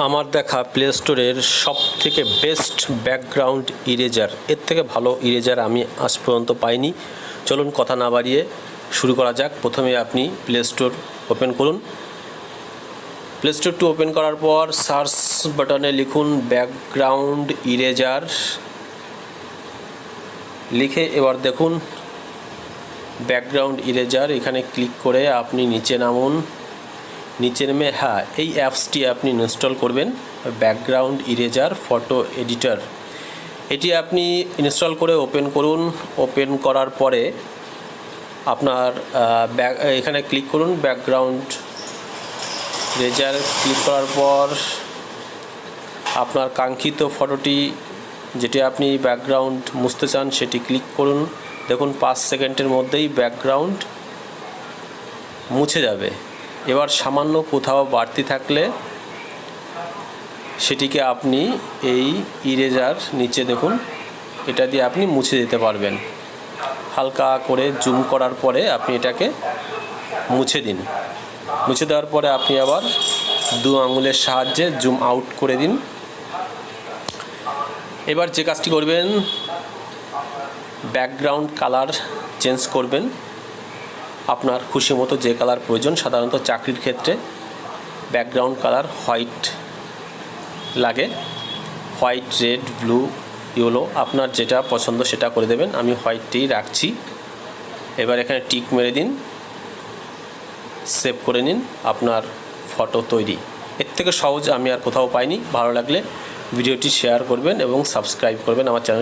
আমার দেখা প্লে স্টোরের সবথেকে বেস্ট ব্যাকগ্রাউন্ড ইরেজার, এর থেকে ভালো ইরেজার আমি আজ পর্যন্ত পাইনি। চলুন কথা না বাড়িয়ে শুরু করা যাক। প্রথমে আপনি প্লে স্টোর ওপেন করুন। প্লে স্টোরটি ওপেন করার পর সার্চ বাটনে লিখুন ব্যাকগ্রাউন্ড ইরেজার, লিখে এবার দেখুন ব্যাকগ্রাউন্ড ইরেজার, এখানে ক্লিক করে আপনি নিচে নামুন। নিচে নেমে এই অ্যাপসটি আপনি ইনস্টল করবেন, ব্যাকগ্রাউন্ড ইরেজার ফটো এডিটর। এটি আপনি ইনস্টল করে ওপেন করুন। ওপেন করার পরে আপনার এখানে ক্লিক করুন ব্যাকগ্রাউন্ড ইরেজার। ক্লিক করার পর আপনার কাঙ্ক্ষিত ফটোটি যেটি আপনি ব্যাকগ্রাউন্ড মুছতে চান সেটি ক্লিক করুন। দেখুন 5 সেকেন্ডের মধ্যেই ব্যাকগ্রাউন্ড মুছে যাবে। এবার সামান্য কোথাও বাড়তি থাকলে সেটিকে আপনি এই ইরেজার নিচে দেখুন এটা দিয়ে আপনি মুছে দিতে পারবেন। হালকা করে জুম করার পরে আপনি এটাকে মুছে দিন। মুছে দেওয়ার পরে আপনি আবার 2 আঙুলের সাহায্যে জুম আউট করে দিন। এবার যে কাজটি করবেন, ব্যাকগ্রাউন্ড কালার চেঞ্জ করবেন আপনার খুশি মতো, যে কালার প্রয়োজন। সাধারণত চাকরির ক্ষেত্রে ব্যাকগ্রাউন্ড কালার হোয়াইট লাগে, হোয়াইট, রেড, ব্লু, ইয়েলো, আপনার যেটা পছন্দ সেটা করে দেবেন। আমি হোয়াইটটাই রাখছি। এবার এখানে টিক মেরে দিন, সেভ করে নিন, আপনার ফটো তৈরি। এর থেকে সহজ আমি আর কোথাও পাইনি। ভালো লাগলে ভিডিওটি শেয়ার করবেন এবং সাবস্ক্রাইব করবেন আমার চ্যানেল।